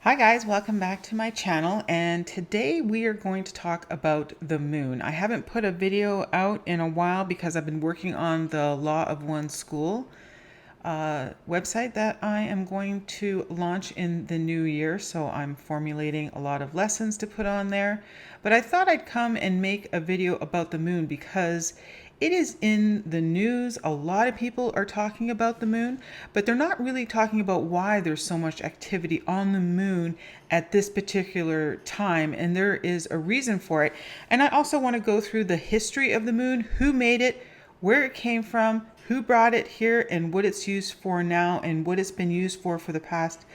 Hi guys, welcome back to my channel, and today we are going to talk about the moon. I haven't put a video out in a while because I've been working on the Law of One School website that I am going to launch in the new year. So I'm formulating a lot of lessons to put on there. But I thought I'd come and make a video about the moon because it is in the news. A lot of people are talking about the moon, but they're not really talking about why there's so much activity on the moon at this particular time. And there is a reason for it. And I also want to go through the history of the moon, who made it, where it came from, who brought it here, and what it's used for now, and what it's been used for the past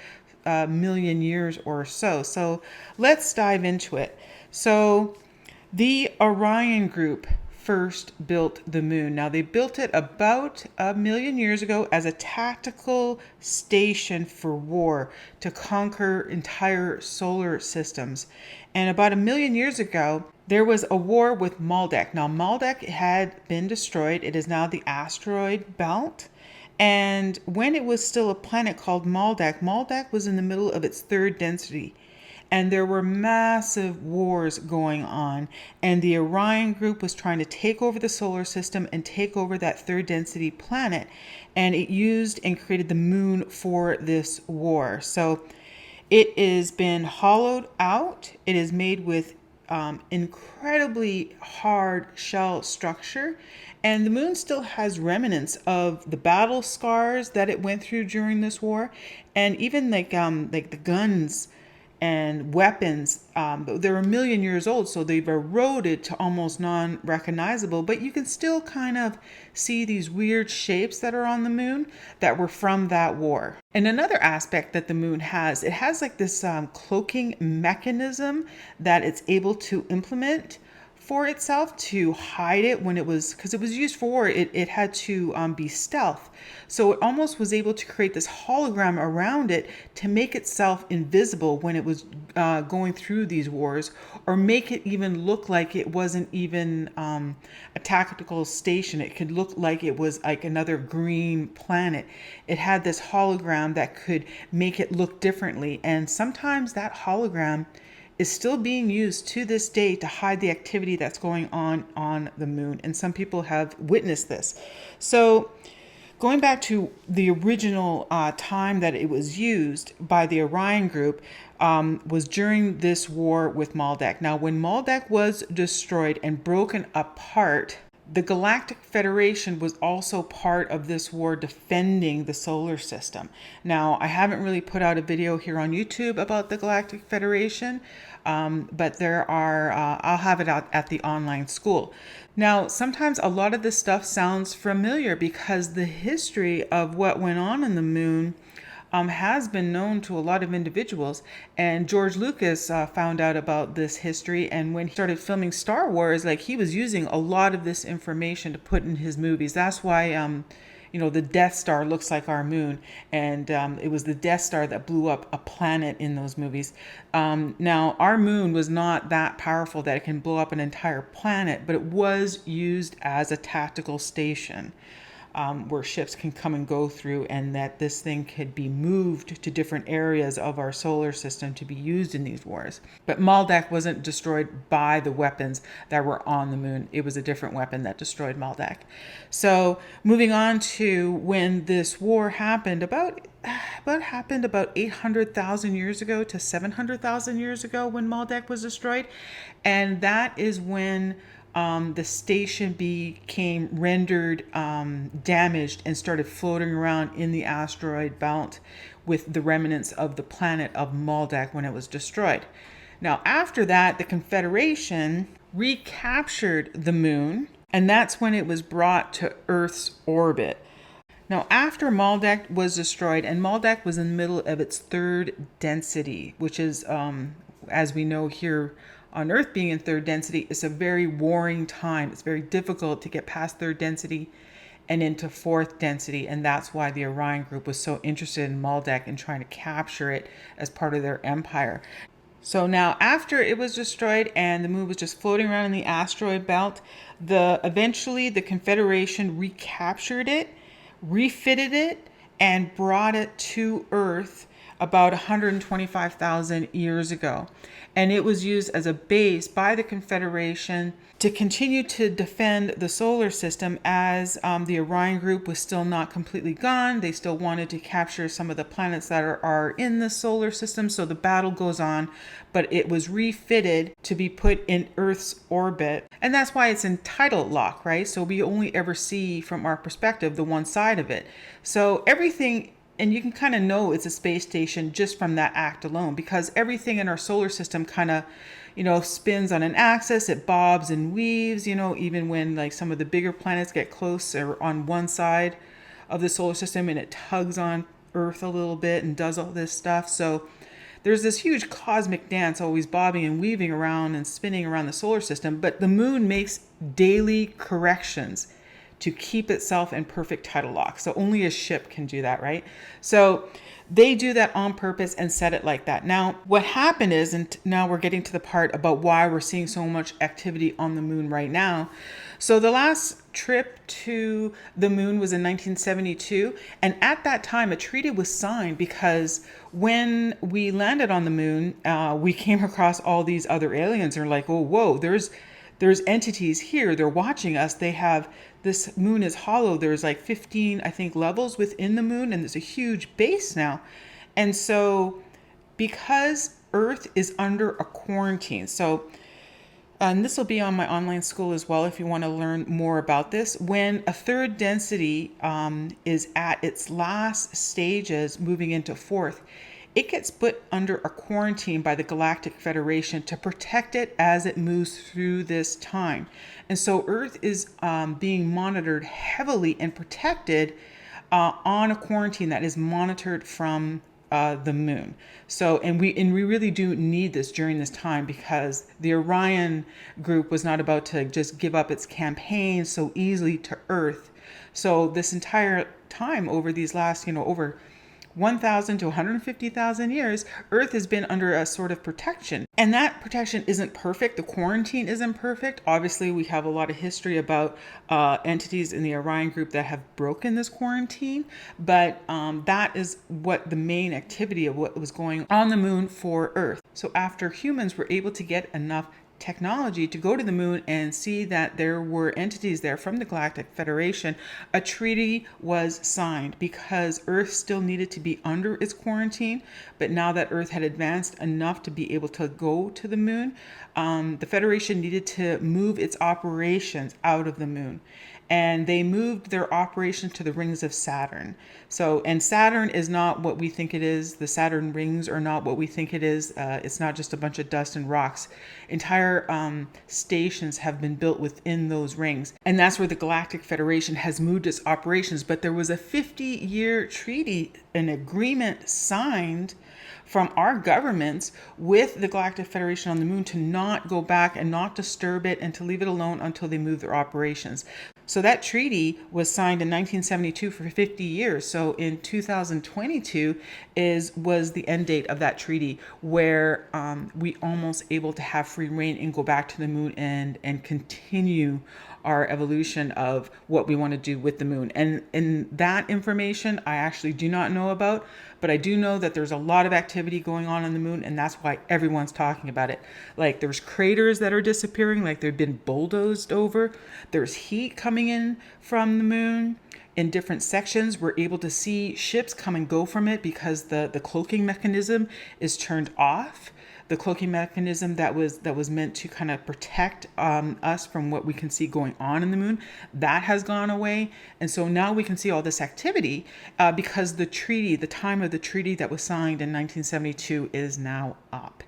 million years or so. So let's dive into it. So the Orion group first built the moon. Now they built it about a million years ago as a tactical station for war to conquer entire solar systems. And about a million years ago, there was a war with Maldek. Now Maldek had been destroyed. It is now the asteroid belt. And when it was still a planet called Maldek, Maldek was in the middle of its third density. And there were massive wars going on. And the Orion group was trying to take over the solar system and take over that third density planet. And it used and created the moon for this war. So it has been hollowed out. It is made with incredibly hard shell structure. And the moon still has remnants of the battle scars that it went through during this war. And even like the guns and weapons, they're a million years old, so they've eroded to almost non-recognizable, but you can still kind of see these weird shapes that are on the moon that were from that war. And another aspect that the moon has, it has like this cloaking mechanism that it's able to implement for itself to hide it when it was, because it was used for war, it had to be stealth. So it almost was able to create this hologram around it to make itself invisible when it was going through these wars, or make it even look like it wasn't even a tactical station. It could look like it was like another green planet. It had this hologram that could make it look differently. And sometimes that hologram is still being used to this day to hide the activity that's going on the moon. And some people have witnessed this. So going back to the original time that it was used by the Orion group was during this war with Maldek. Now, when Maldek was destroyed and broken apart, the Galactic Federation was also part of this war defending the solar system. Now, I haven't really put out a video here on YouTube about the Galactic Federation, but there are, I'll have it out at the online school. Now, sometimes a lot of this stuff sounds familiar because the history of what went on in the moon has been known to a lot of individuals. And George Lucas found out about this history, and when he started filming Star Wars, like, he was using a lot of this information to put in his movies. That's why the Death Star looks like our moon, and it was the Death Star that blew up a planet in those movies. Now, our moon was not that powerful that it can blow up an entire planet, but it was used as a tactical station. Where ships can come and go through, and that this thing could be moved to different areas of our solar system to be used in these wars. But Maldek wasn't destroyed by the weapons that were on the moon. It was a different weapon that destroyed Maldek. So moving on to when this war happened, about 800,000 years ago to 700,000 years ago, when Maldek was destroyed. And that is when the station became rendered damaged and started floating around in the asteroid belt with the remnants of the planet of Maldek when it was destroyed. Now, after that, the Confederation recaptured the moon, and that's when it was brought to Earth's orbit. Now, after Maldek was destroyed, and Maldek was in the middle of its third density, which is, as we know here on Earth, being in third density, is a very warring time. It's very difficult to get past third density and into fourth density. And that's why the Orion group was so interested in Maldek and trying to capture it as part of their empire. So now, after it was destroyed and the moon was just floating around in the asteroid belt, eventually the Confederation recaptured it, refitted it, and brought it to Earth about 125,000 years ago. And it was used as a base by the Confederation to continue to defend the solar system as the Orion group was still not completely gone. They still wanted to capture some of the planets that are in the solar system. So the battle goes on, but it was refitted to be put in Earth's orbit. And that's why it's in tidal lock, right? So we only ever see from our perspective the one side of it. So everything, and you can kind of know it's a space station just from that act alone, because everything in our solar system kind of, spins on an axis. It bobs and weaves, even when like some of the bigger planets get close or on one side of the solar system, and it tugs on Earth a little bit and does all this stuff. So there's this huge cosmic dance always bobbing and weaving around and spinning around the solar system, but the moon makes daily corrections to keep itself in perfect tidal lock. So only a ship can do that, right? So they do that on purpose and set it like that. Now, what happened is, and now we're getting to the part about why we're seeing so much activity on the moon right now. So the last trip to the moon was in 1972. And at that time, a treaty was signed because when we landed on the moon, we came across all these other aliens and are like, oh, whoa, there's entities here. They're watching us. This moon is hollow. There's like 15, I think, levels within the moon, and there's a huge base now. And so because Earth is under a quarantine, and this will be on my online school as well if you want to learn more about this. When a third density is at its last stages, moving into fourth, it gets put under a quarantine by the Galactic Federation to protect it as it moves through this time. And so Earth is being monitored heavily and protected on a quarantine that is monitored from the moon. So, and we really do need this during this time, because the Orion group was not about to just give up its campaign so easily to Earth. So this entire time, over these last, over 1,000 to 150,000 years, Earth has been under a sort of protection. And that protection isn't perfect. The quarantine isn't perfect. Obviously, we have a lot of history about entities in the Orion group that have broken this quarantine. But that is what the main activity of what was going on the moon for Earth. So after humans were able to get enough technology to go to the moon and see that there were entities there from the Galactic Federation, a treaty was signed because Earth still needed to be under its quarantine. But now that Earth had advanced enough to be able to go to the moon, the Federation needed to move its operations out of the moon. And they moved their operations to the rings of Saturn. So, and Saturn is not what we think it is. The Saturn rings are not what we think it is. It's not just a bunch of dust and rocks. Entire stations have been built within those rings. And that's where the Galactic Federation has moved its operations. But there was a 50-year treaty, an agreement signed from our governments with the Galactic Federation on the moon to not go back and not disturb it and to leave it alone until they move their operations. So that treaty was signed in 1972 for 50 years. So in 2022 was the end date of that treaty, where we almost able to have free reign and go back to the moon and continue our evolution of what we want to do with the moon. And that information I actually do not know about, but I do know that there's a lot of activity going on the moon, and that's why everyone's talking about it. Like there's craters that are disappearing, like they've been bulldozed over. There's heat coming in from the moon in different sections. We're able to see ships come and go from it because the cloaking mechanism is turned off. The cloaking mechanism that was meant to kind of protect us from what we can see going on in the moon, that has gone away. And so now we can see all this activity because the time of the treaty that was signed in 1972 is now up.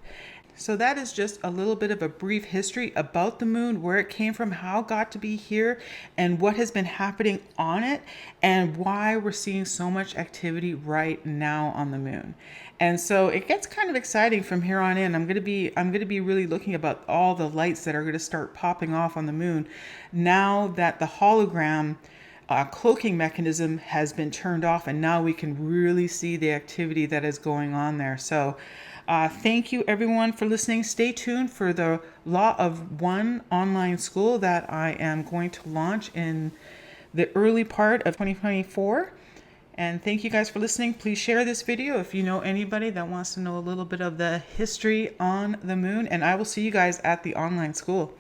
So that is just a little bit of a brief history about the moon, where it came from, how it got to be here, and what has been happening on it, and why we're seeing so much activity right now on the moon. And so it gets kind of exciting from here on in. I'm going to be really looking about all the lights that are going to start popping off on the moon now that the hologram cloaking mechanism has been turned off, and now we can really see the activity that is going on there. So thank you everyone for listening. Stay tuned for the Law of One online school that I am going to launch in the early part of 2024. And thank you guys for listening. Please share this video if you know anybody that wants to know a little bit of the history on the moon. And I will see you guys at the online school.